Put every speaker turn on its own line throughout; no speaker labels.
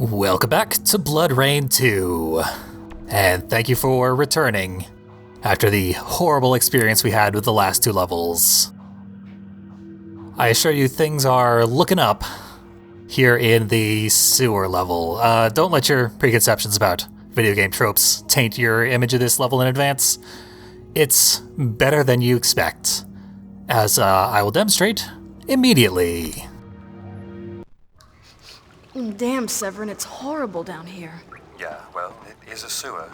Welcome back to BloodRayne 2, and thank you for returning after the horrible experience we had with the last two levels. I assure you things are looking up here in the sewer level. Don't let your preconceptions about video game tropes taint your image of this level in advance. It's better than you expect, as I will demonstrate immediately.
Damn, Severin, it's horrible down here.
Yeah, well, it is a sewer.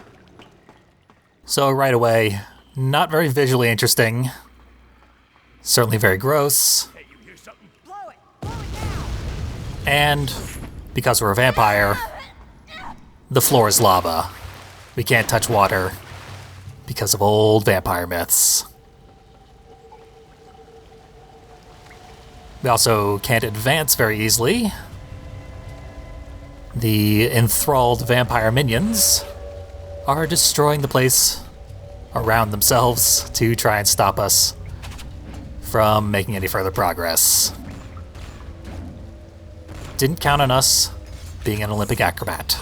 So right away, not very visually interesting. Certainly very gross.
Hey, you hear something?
Blow it down!
And because we're a vampire, the floor is lava. We can't touch water because of old vampire myths. We also can't advance very easily. The enthralled vampire minions are destroying the place around themselves to try and stop us from making any further progress. Didn't count on us being an Olympic acrobat.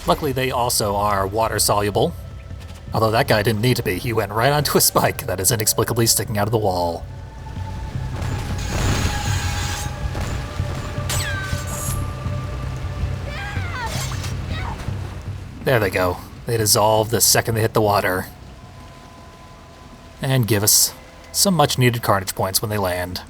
Luckily, they also are water soluble. Although that guy didn't need to be. He went right onto a spike that is inexplicably sticking out of the wall. There they go. They dissolve the second they hit the water. And give us some much needed carnage points when they land.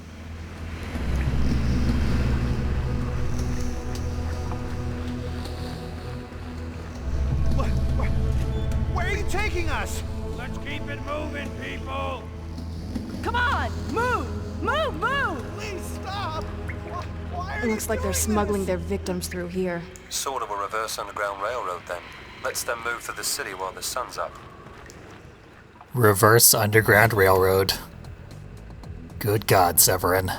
Where are you taking us? Let's keep it moving, people.
Come on! Move! Move! Move!
Please stop. Why are
It looks like they're smuggling their victims through here.
Sort of a reverse underground railroad then. Let's them move to the city while the sun's up.
Reverse Underground Railroad. Good God, Severin.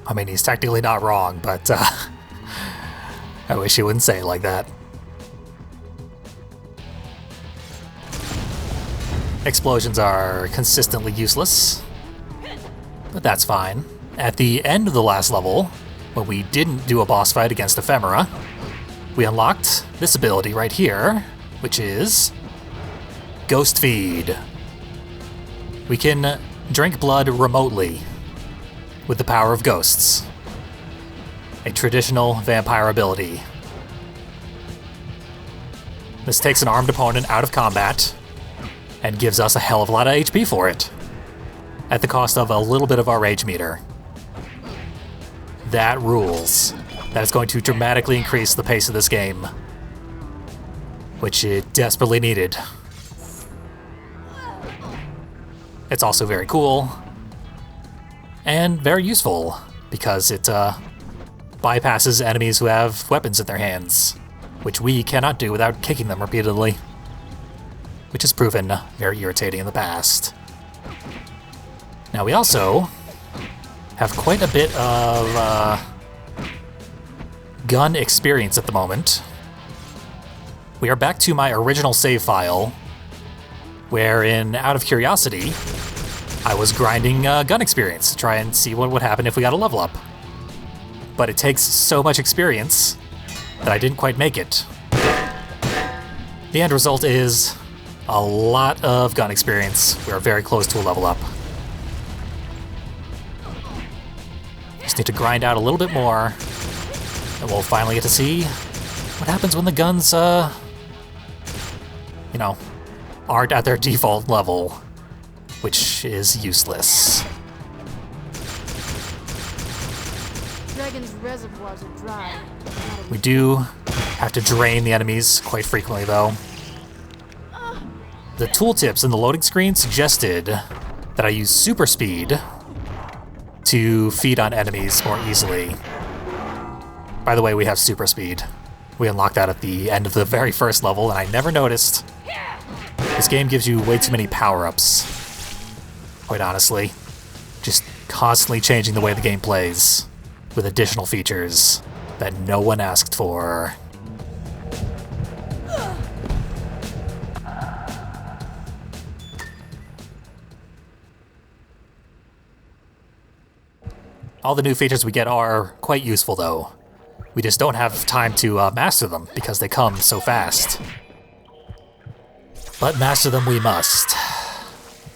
I mean, he's technically not wrong, but I wish he wouldn't say it like that. Explosions are consistently useless, but that's fine. At the end of the last level, when we didn't do a boss fight against Ephemera, we unlocked this ability right here, which is Ghost Feed. We can drink blood remotely with the power of ghosts. A traditional vampire ability. This takes an armed opponent out of combat and gives us a hell of a lot of HP for it, at the cost of a little bit of our rage meter. That rules. That is going to dramatically increase the pace of this game, which it desperately needed. It's also very cool, and very useful, because it bypasses enemies who have weapons in their hands, which we cannot do without kicking them repeatedly, which has proven very irritating in the past. Now we also have quite a bit of gun experience at the moment. We are back to my original save file, wherein, out of curiosity, I was grinding gun experience to try and see what would happen if we got a level up. But it takes so much experience that I didn't quite make it. The end result is a lot of gun experience. We are very close to a level up. Just need to grind out a little bit more, and we'll finally get to see what happens when the guns, aren't at their default level, which is useless.
Dragon's reservoirs are dry.
We do have to drain the enemies quite frequently, though. The tooltips in the loading screen suggested that I use super speed to feed on enemies more easily. By the way, we have super speed. We unlocked that at the end of the very first level, and I never noticed. This game gives you way too many power-ups, quite honestly. Just constantly changing the way the game plays, with additional features that no one asked for. All the new features we get are quite useful, though. We just don't have time to master them because they come so fast. But master them we must,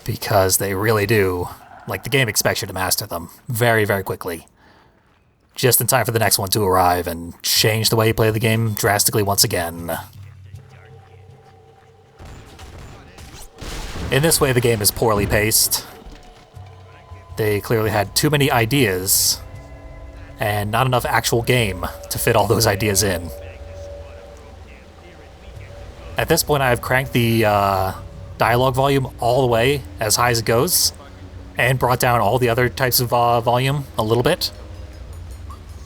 because they really do. Like, the game expects you to master them very, very quickly. Just in time for the next one to arrive and change the way you play the game drastically once again. In this way, the game is poorly paced. They clearly had too many ideas and not enough actual game to fit all those ideas in. At this point, I've cranked the dialogue volume all the way as high as it goes and brought down all the other types of volume a little bit.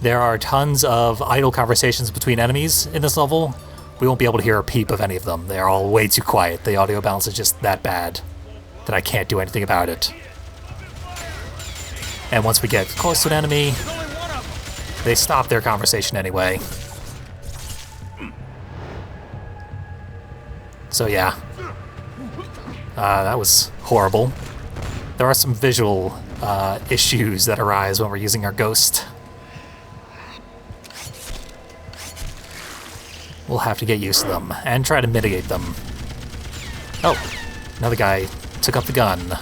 There are tons of idle conversations between enemies in this level. We won't be able to hear a peep of any of them. They're all way too quiet. The audio balance is just that bad that I can't do anything about it. And once we get close to an enemy, they stop their conversation anyway. So yeah, that was horrible. There are some visual issues that arise when we're using our ghost. We'll have to get used to them and try to mitigate them. Oh, another guy took up the gun.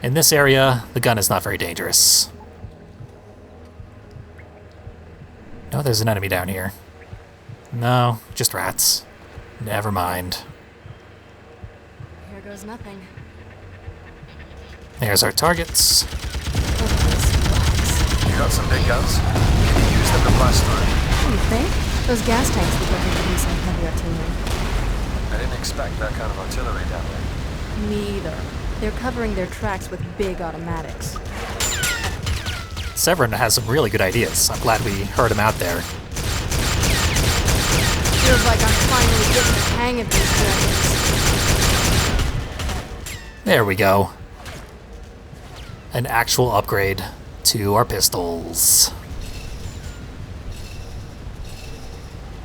In this area, the gun is not very dangerous. No, there's an enemy down here. No, just rats. Never mind.
Here goes nothing.
There's our targets.
You got some big guns? You can use them to blast through.
You think? Those gas tanks look like they could use some heavy artillery.
I didn't expect that kind of artillery down there.
Me either. They're covering their tracks with big automatics.
Severin has some really good ideas. I'm glad we heard him out there.
Feels like I'm finally getting the hang of these weapons.
There we go. An actual upgrade to our pistols.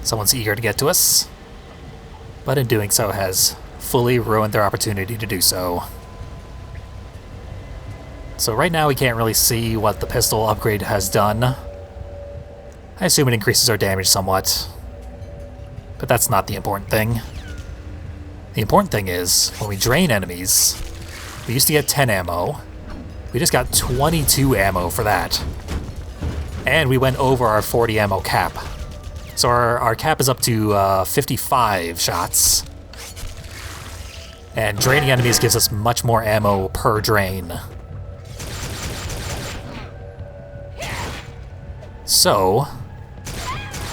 Someone's eager to get to us, but in doing so has fully ruined their opportunity to do so. So right now we can't really see what the pistol upgrade has done. I assume it increases our damage somewhat, but that's not the important thing. The important thing is, when we drain enemies, we used to get 10 ammo. We just got 22 ammo for that. And we went over our 40 ammo cap. So our cap is up to 55 shots. And draining enemies gives us much more ammo per drain. So,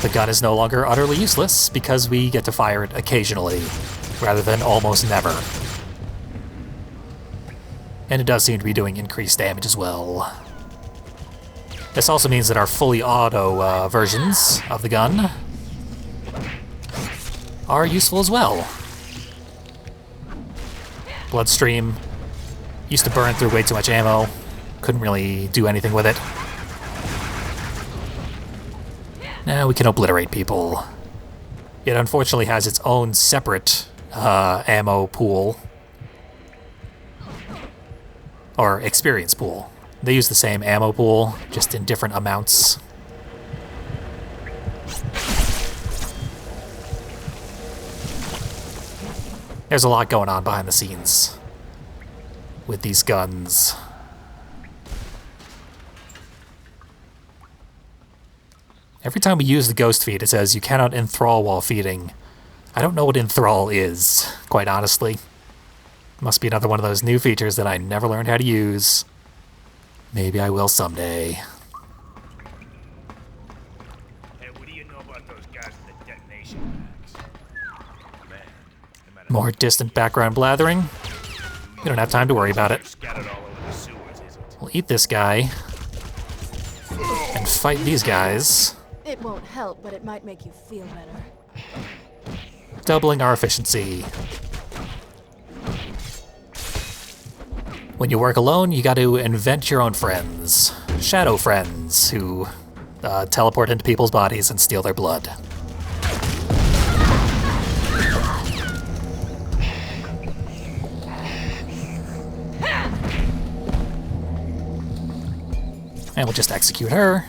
the gun is no longer utterly useless because we get to fire it occasionally, rather than almost never. And it does seem to be doing increased damage as well. This also means that our fully auto versions of the gun are useful as well. Bloodstream used to burn through way too much ammo, couldn't really do anything with it. Now we can obliterate people. It unfortunately has its own separate ammo pool. Or experience pool. They use the same ammo pool, just in different amounts. There's a lot going on behind the scenes with these guns. Every time we use the ghost feed, it says you cannot enthrall while feeding. I don't know what enthrall is, quite honestly. Must be another one of those new features that I never learned how to use. Maybe I will someday.
Hey, what do you know about those guys with the detonation packs? Man, no matter
More distant background blathering. We don't have time to worry about it.
scattered all over the sewers, is it?
We'll eat this guy and fight these guys,
It won't help, but it might make you feel better.
doubling our efficiency. When you work alone, you got to invent your own friends. Shadow friends who teleport into people's bodies and steal their blood. And we'll just execute her.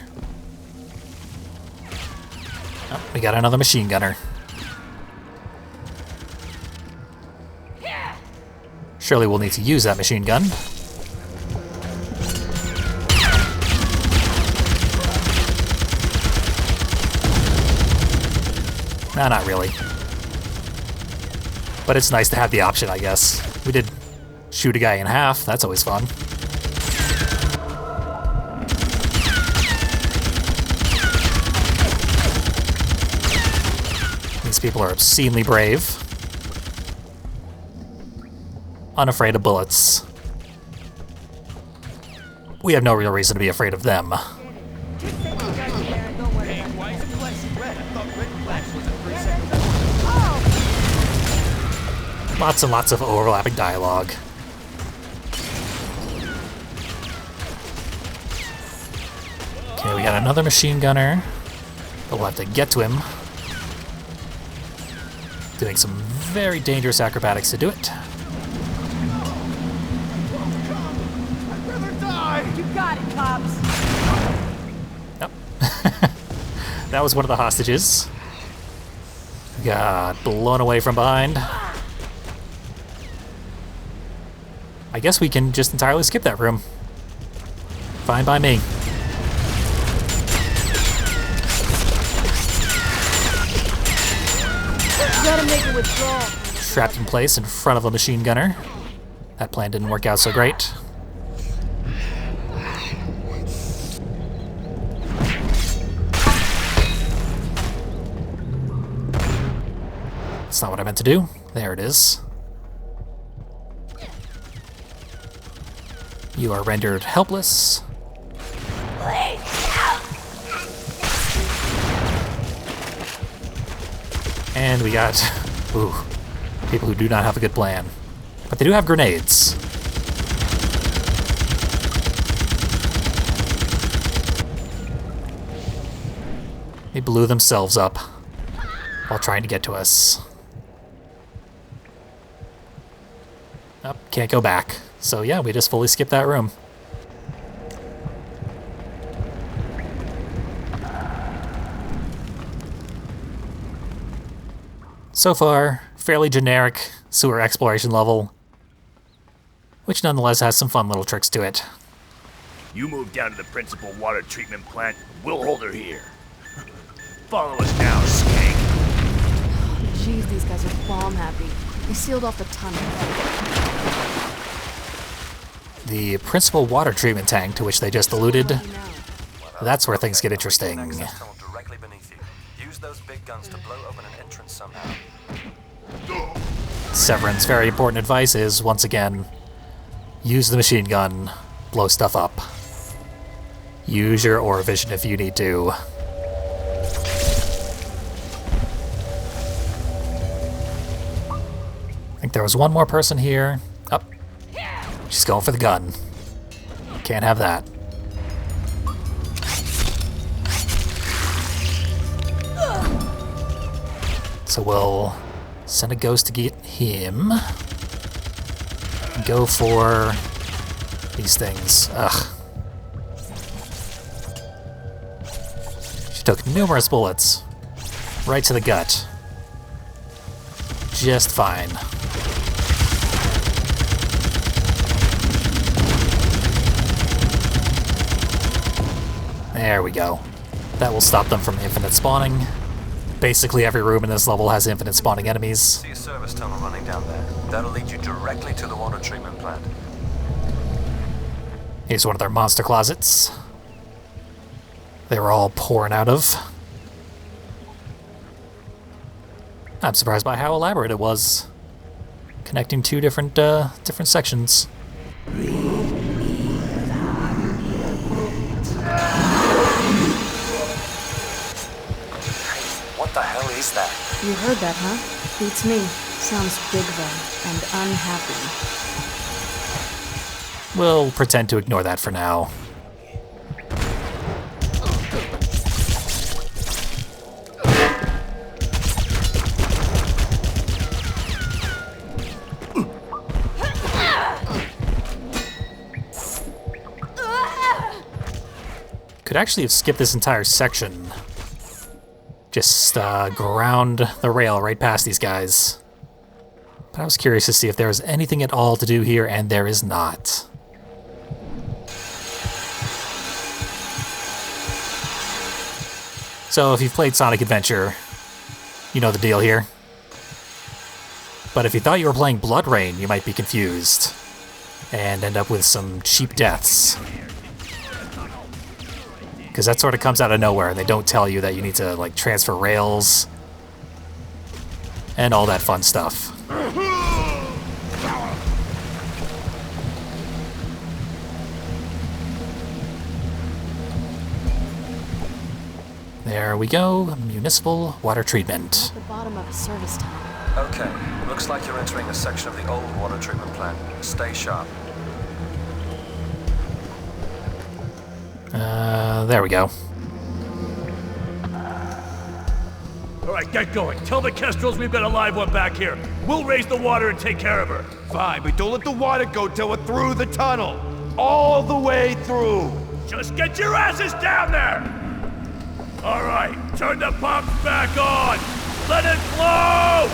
Oh, we got another machine gunner. Surely we'll need to use that machine gun. Nah, not really. But it's nice to have the option, I guess. We did shoot a guy in half. That's always fun. These people are obscenely brave. Unafraid of bullets. We have no real reason to be afraid of them. Lots and lots of overlapping dialogue. Okay, we got another machine gunner, but we'll have to get to him. Doing some very dangerous acrobatics to do it.
You got it, cops.
Yep. That was one of the hostages. Got blown away from behind. I guess we can just entirely skip that room. Fine by me.
You gotta make a withdrawal.
Trapped in place in front of a machine gunner. That plan didn't work out so great. That's not what I meant to do. There it is. You are rendered helpless. And we got, ooh, people who do not have a good plan. But they do have grenades. They blew themselves up while trying to get to us. Oh, can't go back. So yeah, we just fully skipped that room. So far, fairly generic sewer exploration level, which nonetheless has some fun little tricks to it.
You move down to the principal water treatment plant, we'll hold her here. Follow us now, skank.
Jeez, these guys are bomb happy. They sealed off the tunnel.
The principal water treatment tank to which they just alluded, that's where things get interesting.
Directly beneath you. Use those big guns to blow open an entrance somehow.
Severin's very important advice is, once again, use the machine gun, blow stuff up. Use your aura vision if you need to. I think there was one more person here. Up. She's going for the gun. Can't have that. So we'll send a ghost to get him. Go for these things. Ugh. She took numerous bullets. Right to the gut. Just fine. There we go. That will stop them from infinite spawning. Basically every room in this level has infinite spawning enemies.
See a service tunnel running down there. That'll lead you directly to the water treatment plant.
Here's one of their monster closets. They were all pouring out of. I'm surprised by how elaborate it was. Connecting two different sections.
What the hell is that?
You heard that, huh? Beats me. Sounds big, though, and unhappy.
We'll pretend to ignore that for now. Could actually have skipped this entire section. Just ground the rail right past these guys. But I was curious to see if there was anything at all to do here, and there is not. So if you've played Sonic Adventure, you know the deal here. But if you thought you were playing BloodRayne, you might be confused and end up with some cheap deaths. Because that sort of comes out of nowhere, and they don't tell you that you need to, like, transfer rails and all that fun stuff. There we go, municipal water treatment.
The bottom of a service tunnel.
Okay, looks like you're entering a section of the old water treatment plant. Stay sharp.
There we go.
All right, get going. Tell the Kestrels we've got a live one back here. We'll raise the water and take care of her.
Fine, but don't let the water go till we're through the tunnel. All the way through.
Just get your asses down there! All right, turn the pumps back on! Let it flow!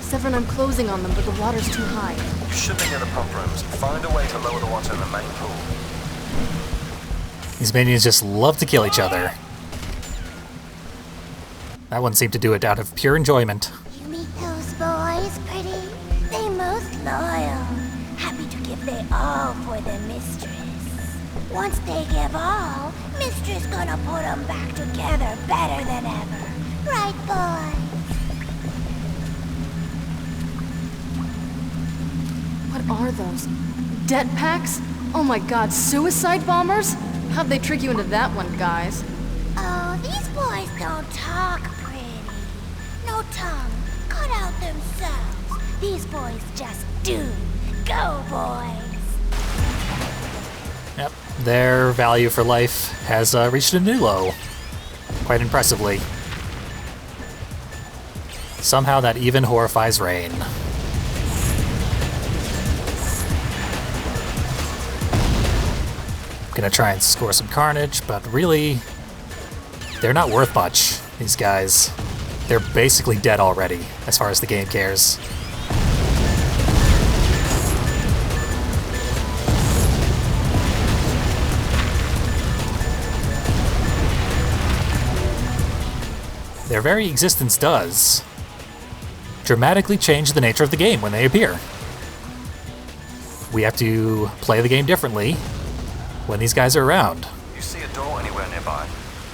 Severin, I'm closing on them, but the water's too high.
You should be near the pump rooms. Find a way to lower the water in the main pool.
These minions just love to kill each other. That one seemed to do it out of pure enjoyment.
You meet those boys, pretty? They most loyal. Happy to give their all for their mistress. Once they give all, mistress gonna put them back together better than ever. Right, boy?
What are those? Det packs? Oh my god, suicide bombers? How'd they trick you into that one, guys?
Oh, these boys don't talk pretty. No tongue. Cut out themselves. These boys just do. Go, boys.
Yep, their value for life has reached a new low. Quite impressively. Somehow that even horrifies Rain. Gonna try and score some carnage, but really, they're not worth much, these guys. They're basically dead already, as far as the game cares. Their very existence does dramatically change the nature of the game when they appear. We have to play the game differently when these guys are around.
You see a door anywhere nearby?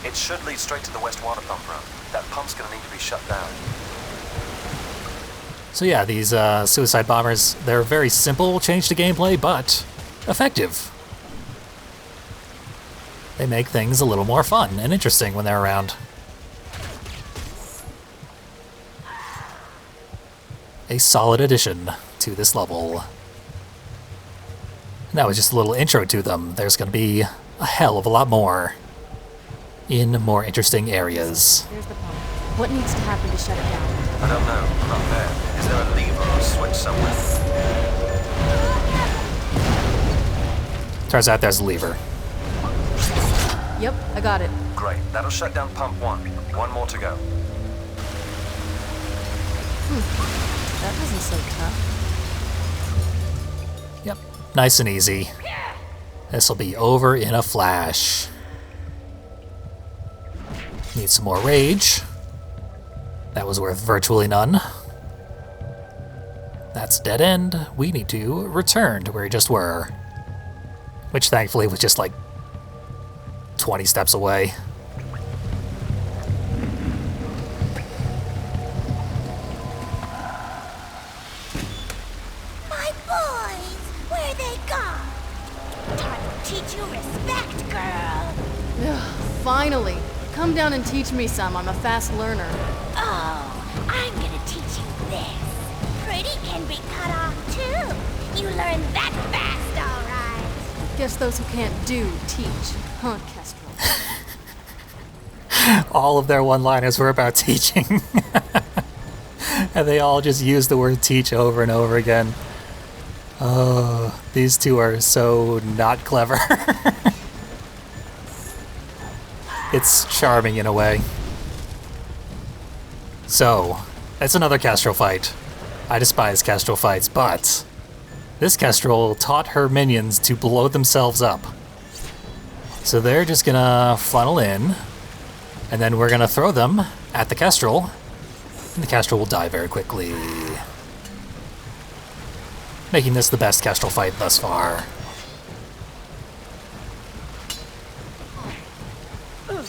It should lead straight to the west water pump room. That pump's gonna need to be shut down.
So yeah, these suicide bombers, they're a very simple change to gameplay, but effective. They make things a little more fun and interesting when they're around. A solid addition to this level. And that was just a little intro to them. There's going to be a hell of a lot more in more interesting areas.
There's the pump. What needs to happen to shut it down?
I don't know. I'm not there. Is there a lever or a switch somewhere?
Turns out there's a lever.
Yep, I got it.
Great. That'll shut down pump one. One more to go.
That wasn't so tough.
Yep, nice and easy. This'll be over in a flash. Need some more rage. That was worth virtually none. That's dead end. We need to return to where we just were. Which thankfully was just like 20 steps away.
My boys, where they gone? Time to teach you respect, girl.
Ugh, finally. Come down and teach me some. I'm a fast learner.
Oh, I'm gonna teach you this. Pretty can be cut off too. You learn that fast, all right.
Guess those who can't do, teach. Huh, Kestrel?
All of their one-liners were about teaching. And they all just use the word teach over and over again. Oh, these two are so not clever. It's charming in a way. So, it's another Kestrel fight. I despise Kestrel fights, but this Kestrel taught her minions to blow themselves up. So they're just gonna funnel in, and then we're gonna throw them at the Kestrel, and the Kestrel will die very quickly. Making this the best Kestrel fight thus far.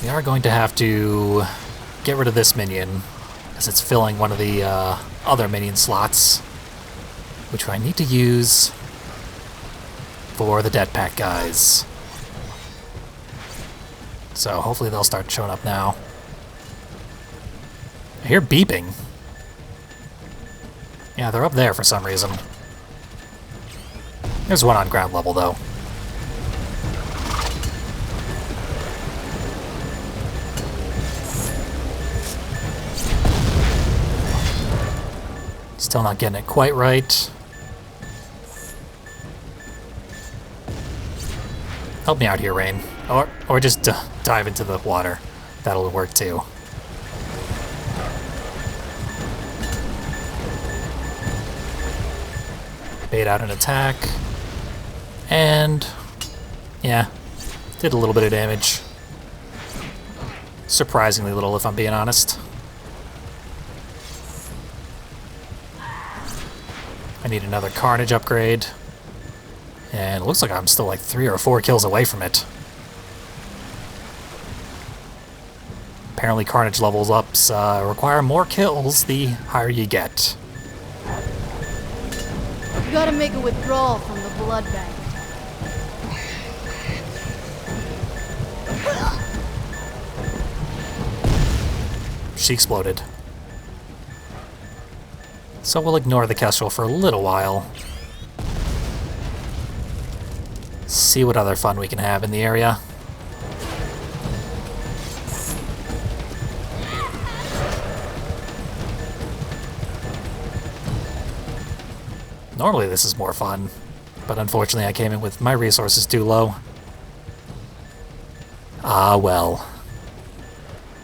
We are going to have to get rid of this minion, as it's filling one of the other minion slots, which I need to use for the dead pack guys. So hopefully they'll start showing up now. I hear beeping. Yeah, they're up there for some reason. There's one on ground level, though. Still not getting it quite right. Help me out here, Rain. Or just dive into the water. That'll work too. Bait out an attack. And yeah, did a little bit of damage. Surprisingly little, if I'm being honest. I need another Carnage upgrade. And it looks like I'm still like 3 or 4 kills away from it. Apparently Carnage levels ups require more kills the higher you get.
You gotta make a withdrawal from the blood bank.
She exploded. So we'll ignore the Kestrel for a little while. See what other fun we can have in the area. Normally this is more fun, but unfortunately I came in with my resources too low. Ah well.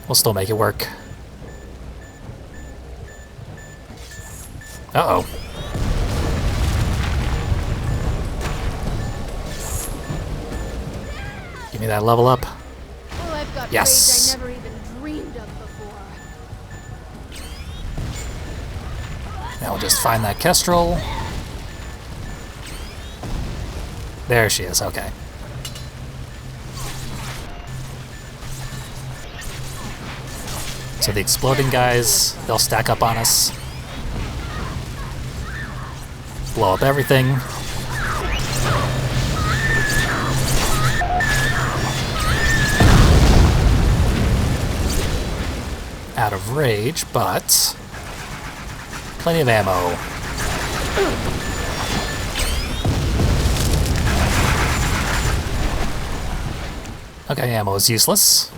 We'll still make it work. Uh-oh. Give me that level up.
Oh, I've got
Yes.
rage I never even dreamed of before.
Now we'll just find that Kestrel. There she is, okay. So the exploding guys, they'll stack up on us. Blow up everything. Out of rage, but plenty of ammo. Okay, ammo is useless.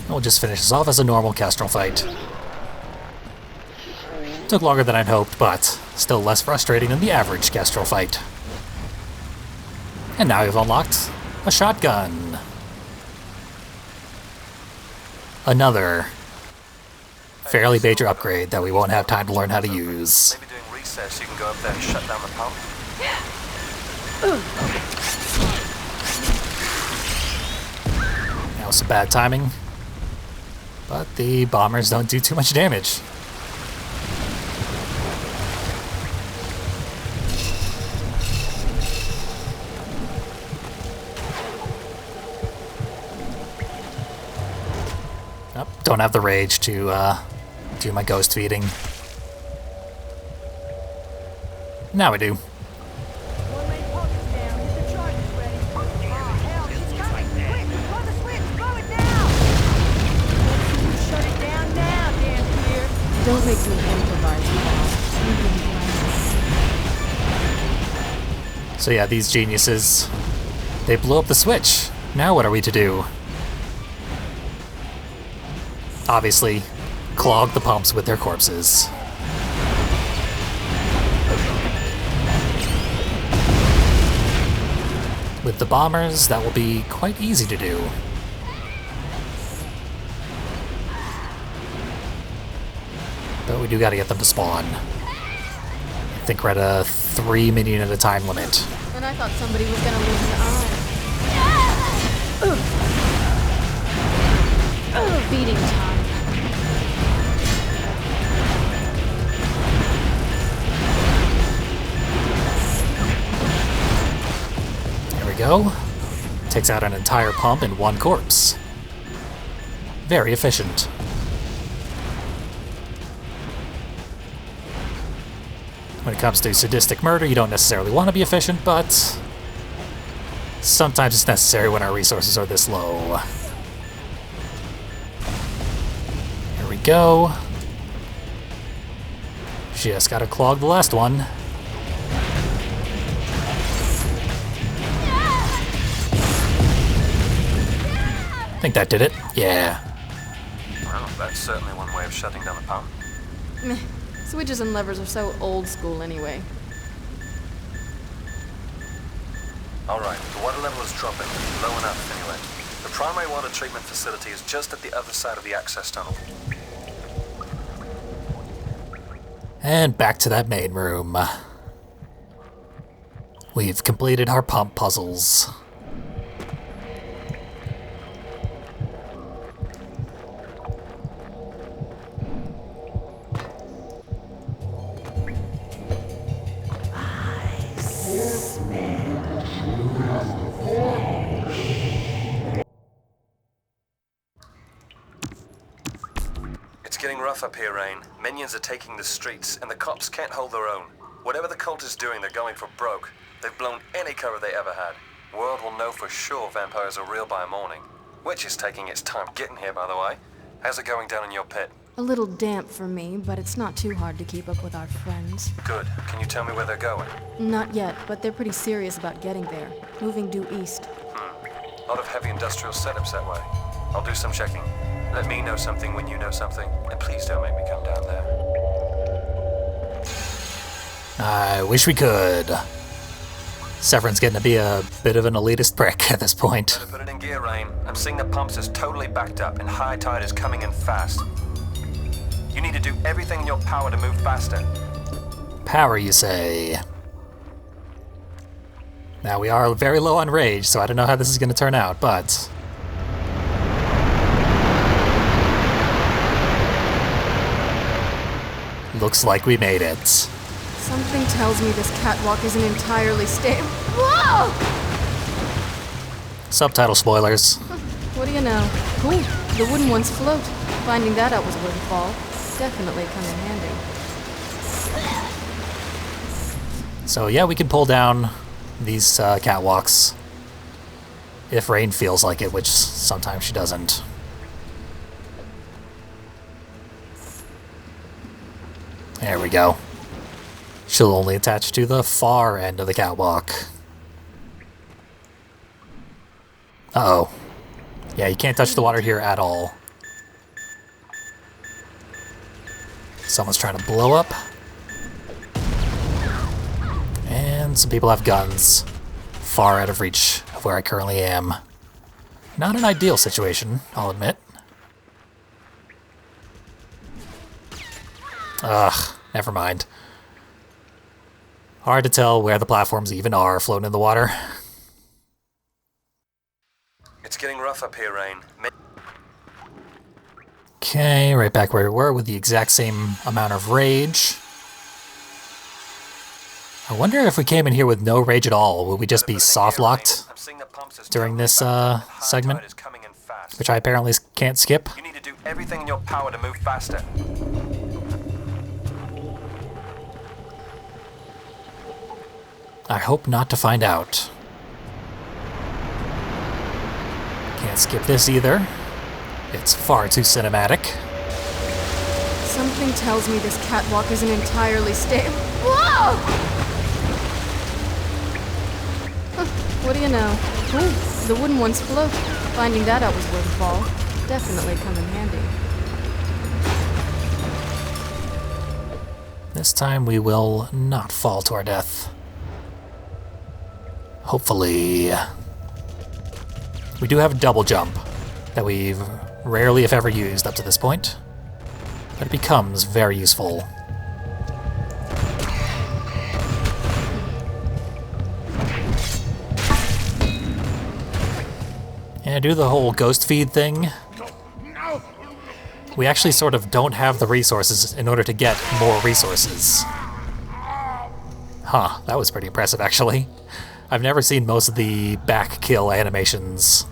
We'll just finish this off as a normal Kestrel fight. Took longer than I'd hoped, but still less frustrating than the average Kestrel fight. And now we've unlocked a shotgun. Another fairly major upgrade that we won't have time to learn how to use.
Maybe during recess you can go up there and shut down the pump.
That was some bad timing, but the bombers don't do too much damage. Oh, don't have the rage to do my ghost feeding. Now we do.
One main pump is down. Hit the charges ready. Ah, hell, it's coming. Quick, blow the switch. Blow it now. You shut it down now, damn clear.
Don't make me improvise now.
So yeah, these geniuses, they blew up the switch. Now what are we to do? Obviously, clog the pumps with their corpses. With the bombers, that will be quite easy to do. But we do gotta get them to spawn. I think we're at a 3 minion at a time limit.
And I thought somebody was gonna lose an eye. Beating time.
There we go. Takes out an entire pump in one corpse. Very efficient. When it comes to sadistic murder, you don't necessarily want to be efficient, but sometimes it's necessary when our resources are this low. Here we go. Just gotta clog the last one. I think that did it. Yeah.
Well, that's certainly one way of shutting down the pump.
Meh. Switches and levers are so old school anyway.
Alright, the water level is dropping. Low enough, anyway. The primary water treatment facility is just at the other side of the access tunnel.
And back to that main room. We've completed our pump puzzles.
It's getting rough up here, Rain. Minions are taking the streets, and the cops can't hold their own. Whatever the cult is doing, they're going for broke. They've blown any cover they ever had. World will know for sure vampires are real by morning. Which is taking its time getting here, by the way. How's it going down in your pit?
A little damp for me, but it's not too hard to keep up with our friends.
Good. Can you tell me where they're going?
Not yet, but they're pretty serious about getting there. Moving due east.
A lot of heavy industrial setups that way. I'll do some checking. Let me know something when you know something, and please don't make me come down there.
I wish we could. Severin's getting to be a bit of an elitist prick at this point.
Better put it in gear, Rain. I'm seeing the pumps is totally backed up, and high tide is coming in fast. You need to do everything in your power to move faster.
Power, you say? Now, we are very low on rage, so I don't know how this is going to turn out, but... looks like we made it.
Something tells me this catwalk isn't entirely stable. Whoa!
Subtitle spoilers.
What do you know? Cool. The wooden ones float. Finding that out was worth a fall. Definitely come in handy.
So yeah, we can pull down these catwalks. If Rain feels like it, which sometimes she doesn't. There we go. She'll only attach to the far end of the catwalk. Uh-oh. Yeah, you can't touch the water here at all. Someone's trying to blow up. And some people have guns. Far out of reach of where I currently am. Not an ideal situation, I'll admit. Ugh, never mind. Hard to tell where the platforms even are floating in the water.
It's getting rough up here, Rain.
Okay, right back where we were with the exact same amount of rage. I wonder if we came in here with no rage at all, would we just be soft-locked during this segment? Which I apparently can't skip.
You need to do everything in your power to move faster.
I hope not to find out. Can't skip this either. It's far too cinematic.
Something tells me this catwalk isn't entirely stable. Whoa! What do you know? Ooh, the wooden ones float. Finding that out was worth a fall. Definitely come in handy.
This time we will not fall to our death. Hopefully. We do have a double jump that we've rarely, if ever, used up to this point, but it becomes very useful. And do the whole ghost feed thing. We actually sort of don't have the resources in order to get more resources. Huh, that was pretty impressive, actually. I've never seen most of the back kill animations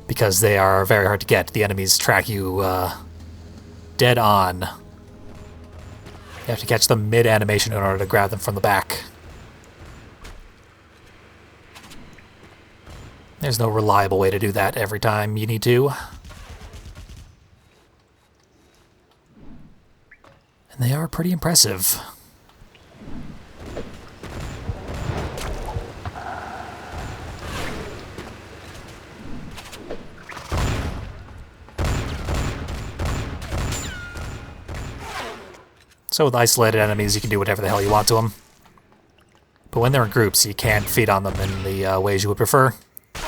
because they are very hard to get. The enemies track you dead on. You have to catch them mid-animation in order to grab them from the back. There's no reliable way to do that every time you need to. And they are pretty impressive. So with isolated enemies, you can do whatever the hell you want to them. But when they're in groups, you can't feed on them in the ways you would prefer.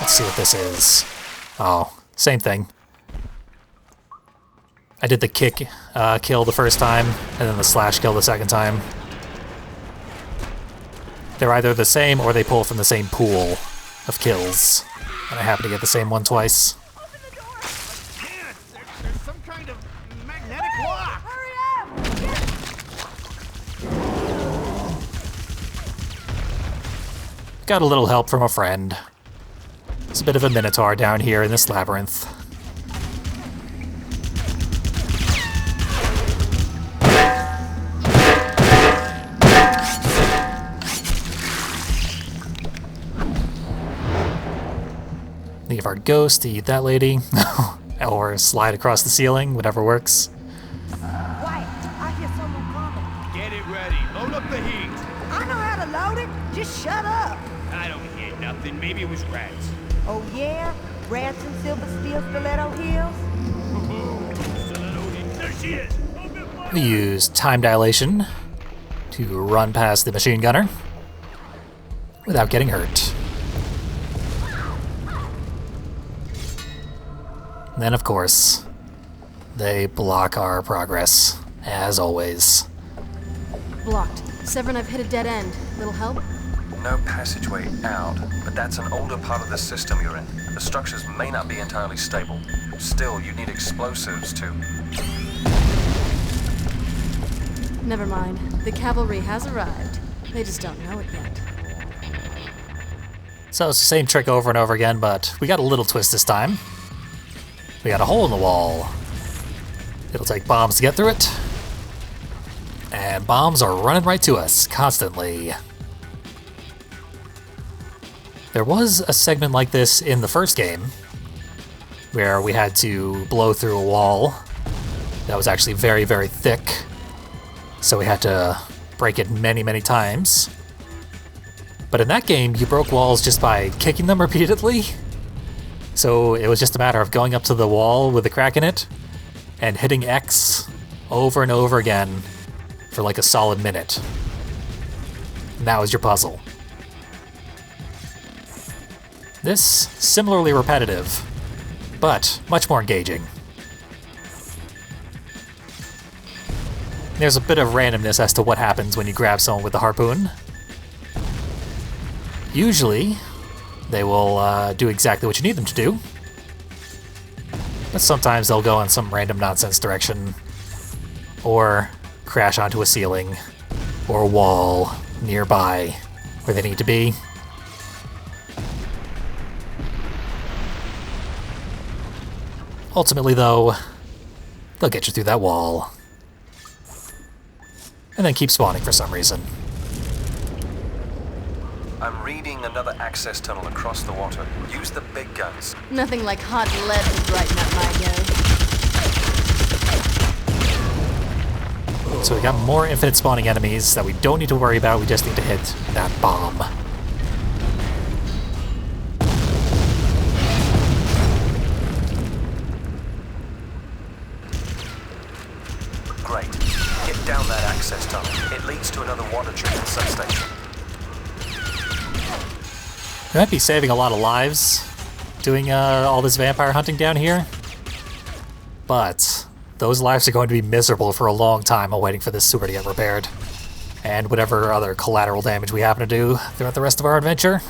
Let's see what this is. Oh, same thing. I did the kick kill the first time, and then the slash kill the second time. They're either the same, or they pull from the same pool of kills. And I happen to get the same one twice.
There's some kind of magnetic lock.
Hurry up!
Got a little help from a friend. It's a bit of a minotaur down here in this labyrinth. Leave our ghost to eat that lady. Or slide across the ceiling, whatever works.
Quiet! I hear someone coming.
Get it ready. Load up the heat.
I know how to load it. Just shut up.
I don't hear nothing. Maybe it was rats.
Oh yeah? Rats and silver steel stiletto heels?
There she is!
We use time dilation to run past the machine gunner without getting hurt. And then, of course, they block our progress, as always.
Blocked. Severin, I've hit a dead end. Little help?
No passageway out, but that's an older part of the system you're in. The structures may not be entirely stable. Still, you need explosives to...
Never mind. The cavalry has arrived. They just don't know it yet.
So it's the same trick over and over again, but we got a little twist this time. We got a hole in the wall. It'll take bombs to get through it. And bombs are running right to us, constantly. There was a segment like this in the first game, where we had to blow through a wall that was actually very, very thick. So we had to break it many, many times. But in that game, you broke walls just by kicking them repeatedly. So it was just a matter of going up to the wall with a crack in it and hitting X over and over again for like a solid minute. And that was your puzzle. This, similarly repetitive, but much more engaging. There's a bit of randomness as to what happens when you grab someone with the harpoon. Usually, they will do exactly what you need them to do. But sometimes they'll go in some random nonsense direction, or crash onto a ceiling, or a wall nearby where they need to be. Ultimately, though, they'll get you through that wall. And then keep spawning for some reason.
I'm reading another access tunnel across the water. Use the big guns.
Nothing like hot lead to brighten up my day.
So we got more infinite spawning enemies that we don't need to worry about, we just need to hit that bomb.
access tunnel. It leads to another water treatment substation.
We might be saving a lot of lives doing all this vampire hunting down here, but those lives are going to be miserable for a long time while waiting for this sewer to get repaired, and whatever other collateral damage we happen to do throughout the rest of our adventure.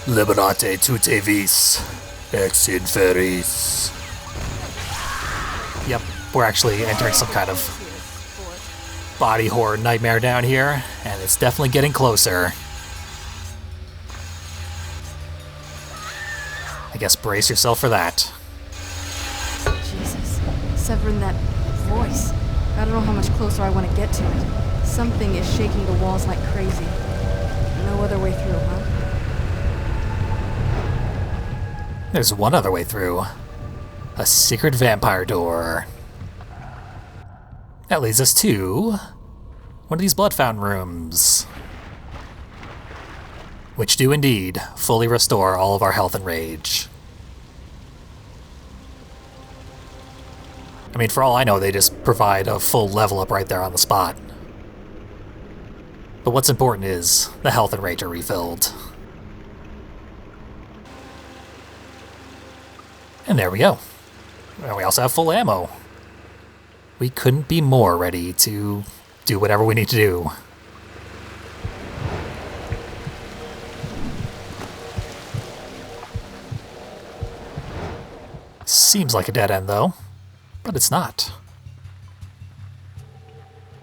Liberate tutte vis, ex inferis. Yep, we're actually entering some kind of body horror nightmare down here, and it's definitely getting closer. I guess brace yourself for that.
Jesus. Severing that voice. I don't know how much closer I want to get to it. Something is shaking the walls like crazy. No other way through, huh?
There's one other way through. A secret vampire door. That leads us to one of these blood fountain rooms, which do indeed fully restore all of our health and rage. I mean, for all I know, they just provide a full level up right there on the spot. But what's important is the health and rage are refilled. And there we go. And we also have full ammo. We couldn't be more ready to do whatever we need to do. Seems like a dead end, though. But it's not.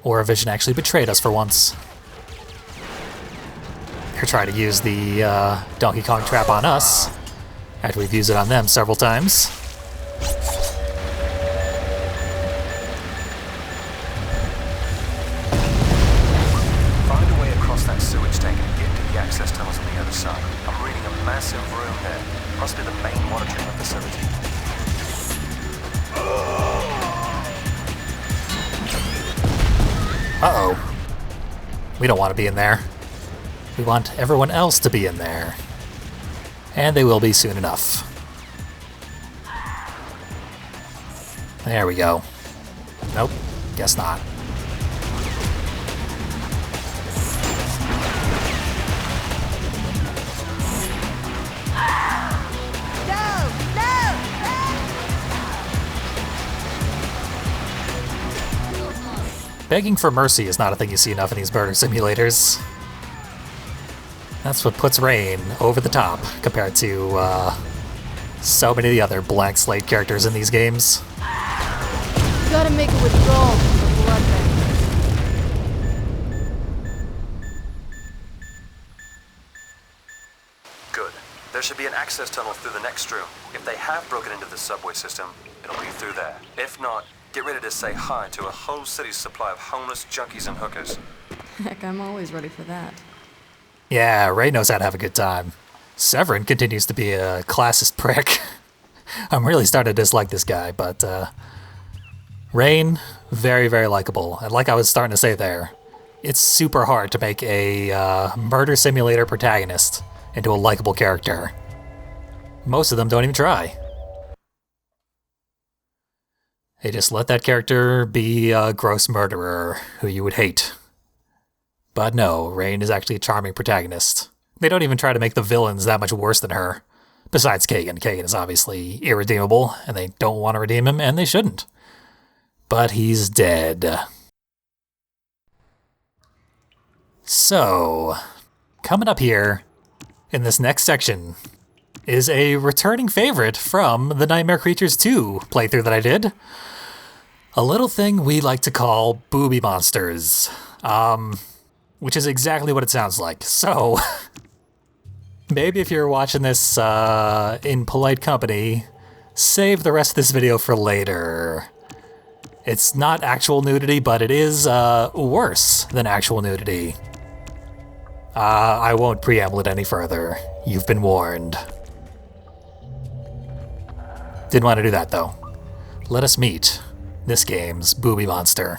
Or a vision actually betrayed us for once. They're trying to use the Donkey Kong trap on us, after we've used it on them several times.
Find a way across that sewage tank and get to the access tunnels on the other side. I'm reading a massive room there. Must be the main water treatment facility.
Uh-oh. We don't want to be in there. We want everyone else to be in there. And they will be soon enough. There we go. Nope, guess not. Begging for mercy is not a thing you see enough in these murder simulators. That's what puts Rain over the top compared to so many of the other blank slate characters in these games.
You gotta make a withdrawal from the blood bank.
Good. There should be an access tunnel through the next room. If they have broken into the subway system, it'll be through there. If not, get ready to say hi to a whole city's supply of homeless junkies and hookers.
Heck, I'm always ready for that.
Yeah, Ray knows how to have a good time. Severin continues to be a classist prick. I'm really starting to dislike this guy, but Rain, very, very likable. And like I was starting to say there, it's super hard to make a murder simulator protagonist into a likable character. Most of them don't even try. They just let that character be a gross murderer who you would hate. But no, Rain is actually a charming protagonist. They don't even try to make the villains that much worse than her. Besides Kagan. Kagan is obviously irredeemable, and they don't want to redeem him, and they shouldn't. But he's dead. So, coming up here, in this next section, is a returning favorite from the Nightmare Creatures 2 playthrough that I did. A little thing we like to call booby monsters. Which is exactly what it sounds like. So, maybe if you're watching this in polite company, save the rest of this video for later. It's not actual nudity, but it is worse than actual nudity. I won't preamble it any further. You've been warned. Didn't want to do that, though. Let us meet this game's booby monster.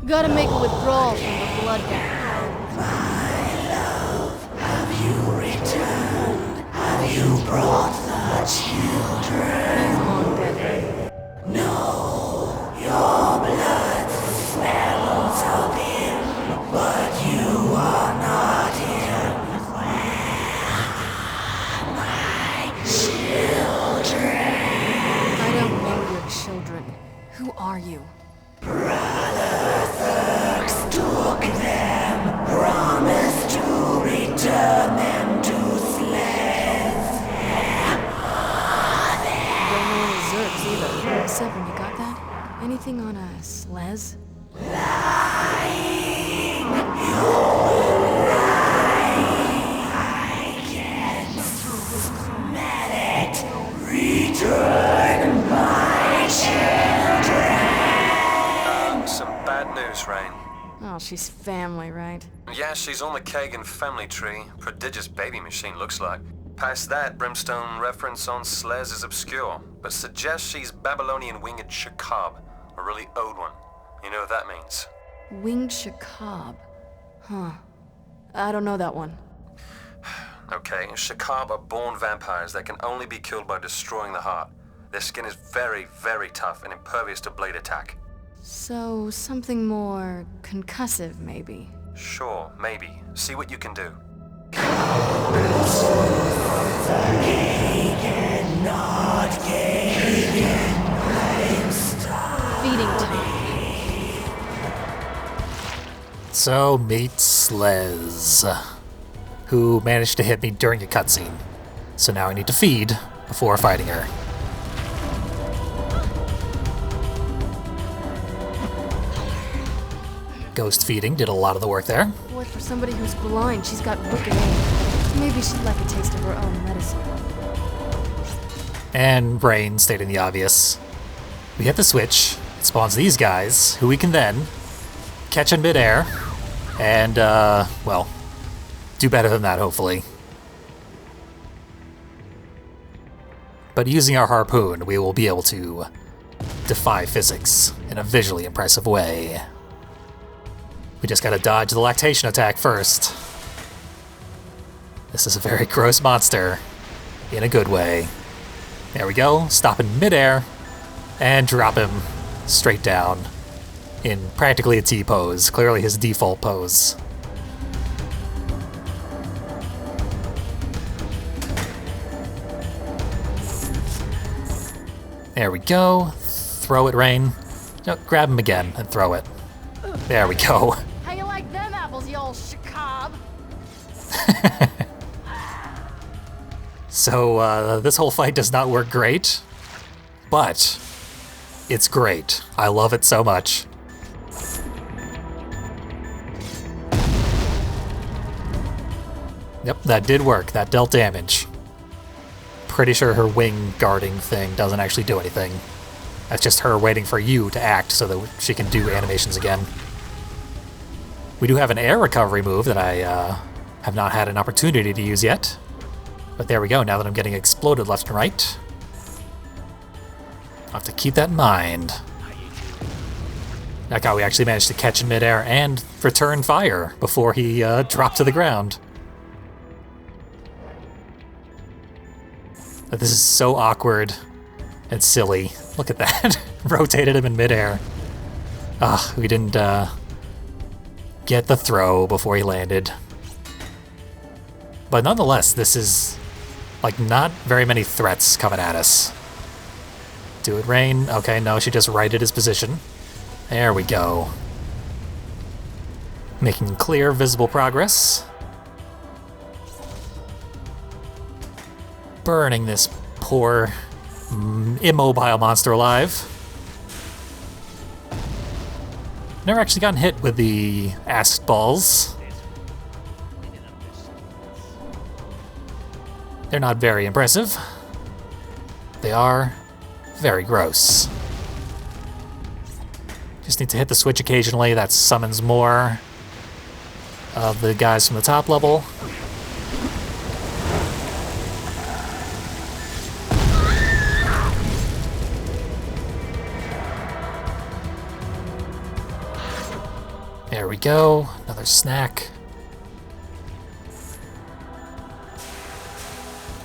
Gotta make a withdrawal from the blood bank. He's long dead. I don't know your children. Who are you? Don't know any Zergs either. Seven, you got that? Anything on a Slez?
Some bad news, Rain.
Oh, she's family, right?
Yeah, she's on the Kagan family tree. Prodigious baby machine, looks like. Past that, Brimstone reference on Slez is obscure, but suggests she's Babylonian winged Shakab, a really old one. You know what that means?
Winged Shakab. Huh. I don't know that one.
Okay, Shakab are born vampires that can only be killed by destroying the heart. Their skin is very, very tough and impervious to blade attack.
So, something more concussive, maybe.
Sure, maybe. See what you can do.
Feeding time.
So, meet Slez, who managed to hit me during a cutscene. So now I need to feed before fighting her. Ghost feeding did a lot of the work there.
Boy, for somebody who's blind, she's got wicked aim. Maybe she'd like a taste of her own medicine.
And Brain stating the obvious. We hit the switch, it spawns these guys, who we can then catch in midair, and, well, do better than that, hopefully. But using our harpoon, we will be able to defy physics in a visually impressive way. We just gotta dodge the lactation attack first. This is a very gross monster, in a good way. There we go, stop in midair, and drop him straight down in practically a T-pose, clearly his default pose. There we go. Throw it, Rain. No, grab him again and throw it. There we go.
How you like them apples, you old shakab?
So, this whole fight does not work great, but it's great. I love it so much. Yep, that did work. That dealt damage. Pretty sure her wing guarding thing doesn't actually do anything. That's just her waiting for you to act so that she can do animations again. We do have an air recovery move that I have not had an opportunity to use yet. But there we go, now that I'm getting exploded left and right. I'll have to keep that in mind. Like how we actually managed to catch in midair and return fire before he dropped to the ground. But this is so awkward and silly. Look at that. Rotated him in midair. Ah, we didn't get the throw before he landed. But nonetheless, this is like not very many threats coming at us. Do it, Rain. Okay, no, she just righted his position. There we go. Making clear, visible progress. Burning this poor, immobile monster alive. Never actually gotten hit with the acid balls. They're not very impressive. They are very gross. Just need to hit the switch occasionally. That summons more of the guys from the top level. There we go. Another snack.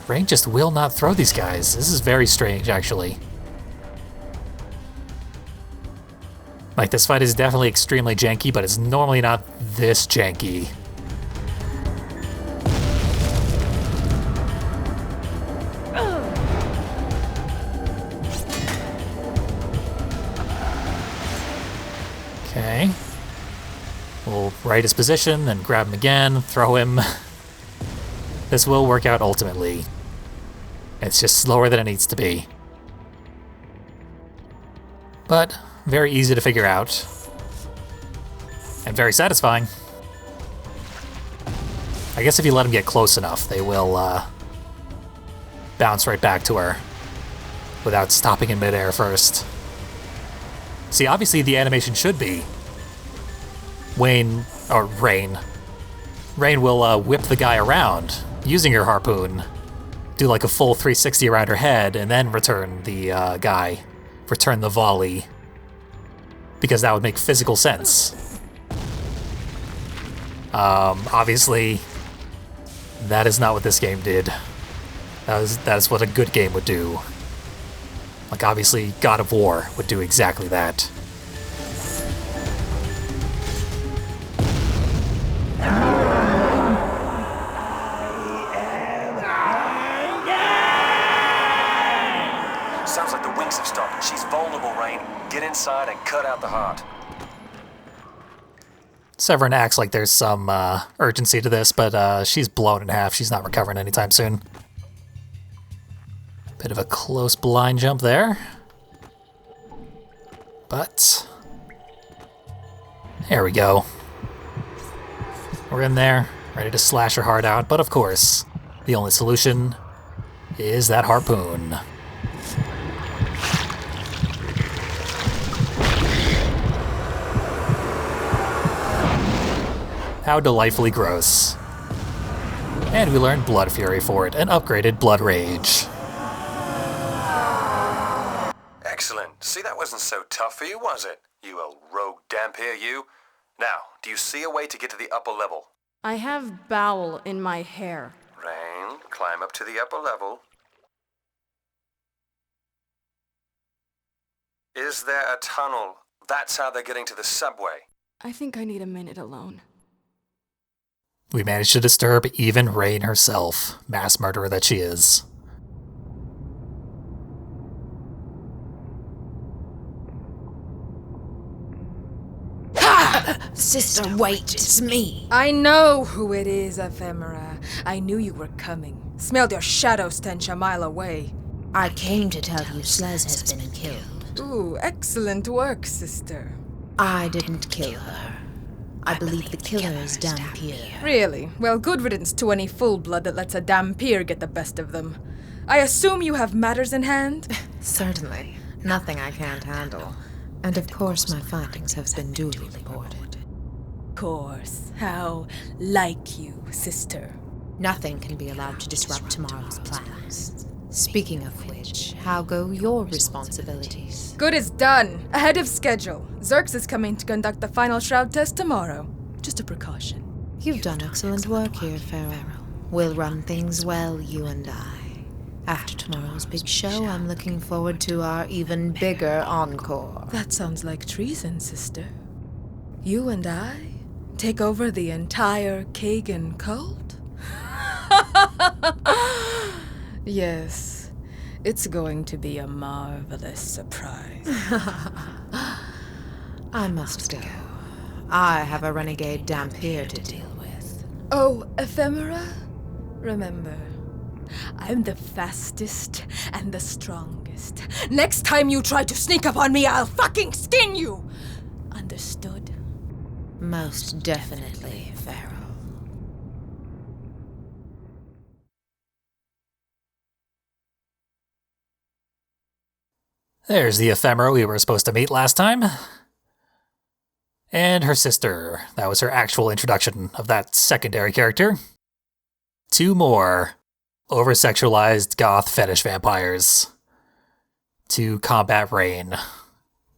Rain just will not throw these guys. This is very strange, actually. Like, this fight is definitely extremely janky, but it's normally not this janky. Okay. We'll right his position, then grab him again, throw him. This will work out ultimately. It's just slower than it needs to be. But very easy to figure out. And very satisfying. I guess if you let them get close enough, they will bounce right back to her without stopping in midair first. See, obviously the animation should be Rain will whip the guy around using her harpoon, do like a full 360 around her head, and then return the return the volley. Because that would make physical sense. Obviously, that is not what this game did. That is what a good game would do. Like, obviously, God of War would do exactly that.
Sounds like the wings have stopped. She's vulnerable, Rain. Get inside and cut out the heart.
Severin acts like there's some urgency to this, but she's blown in half. She's not recovering anytime soon. Bit of a close blind jump there. But there we go. We're in there, ready to slash her heart out, but of course, the only solution is that harpoon. How delightfully gross. And we learned Blood Fury for it, and upgraded Blood Rage.
Excellent. See, that wasn't so tough for you, was it? You old rogue Dampier, you. Now, do you see a way to get to the upper level?
I have bowel in my hair.
Rain, climb up to the upper level. Is there a tunnel? That's how they're getting to the subway.
I think I need a minute alone.
We managed to disturb even Rain herself, mass murderer that she is.
Sister, wait, it's me.
I know who it is, Ephemera. I knew you were coming. Smelled your shadow stench a mile away.
I came to tell you Slez has been killed.
Ooh, excellent work, sister.
I didn't kill her. I believe the killer is Dampier.
Really? Well, good riddance to any full blood that lets a Dampier get the best of them. I assume you have matters in hand?
Certainly. Nothing I can't handle. And of course my findings have been duly reported.
Course. How like you, sister.
Nothing can be allowed to disrupt tomorrow's plans. Speaking of which, how go your responsibilities?
Good is done. Ahead of schedule. Zerx is coming to conduct the final shroud test tomorrow. Just a precaution.
You've done excellent work here, Pharaoh. We'll run things well, you and I. After tomorrow's big show, I'm looking forward to our even bigger encore.
That sounds like treason, sister. You and I take over the entire Kagan cult? Yes, it's going to be a marvelous surprise.
I must go. I have a renegade Dampier to deal with.
Oh, Ephemera? Remember, I'm the fastest and the strongest. Next time you try to sneak up on me, I'll fucking skin you! Understood?
Most definitely, Pharaoh.
There's the ephemera we were supposed to meet last time. And her sister. That was her actual introduction of that secondary character. 2 more over-sexualized goth fetish vampires to combat Rain,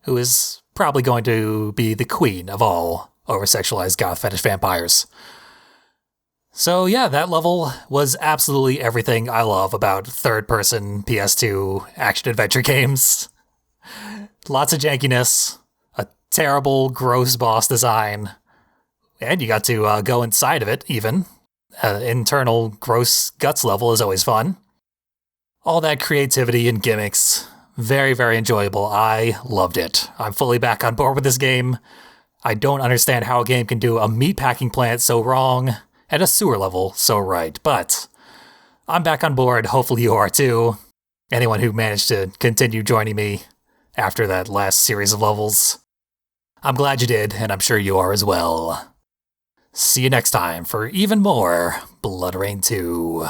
who is probably going to be the queen of all over-sexualized goth fetish vampires. So yeah, that level was absolutely everything I love about third-person PS2 action-adventure games. Lots of jankiness, a terrible, gross boss design, and you got to go inside of it, even. Internal gross guts level is always fun. All that creativity and gimmicks. Very, very enjoyable. I loved it. I'm fully back on board with this game. I don't understand how a game can do a meatpacking plant so wrong and a sewer level so right, but I'm back on board. Hopefully you are too. Anyone who managed to continue joining me after that last series of levels. I'm glad you did, and I'm sure you are as well. See you next time for even more BloodRayne 2.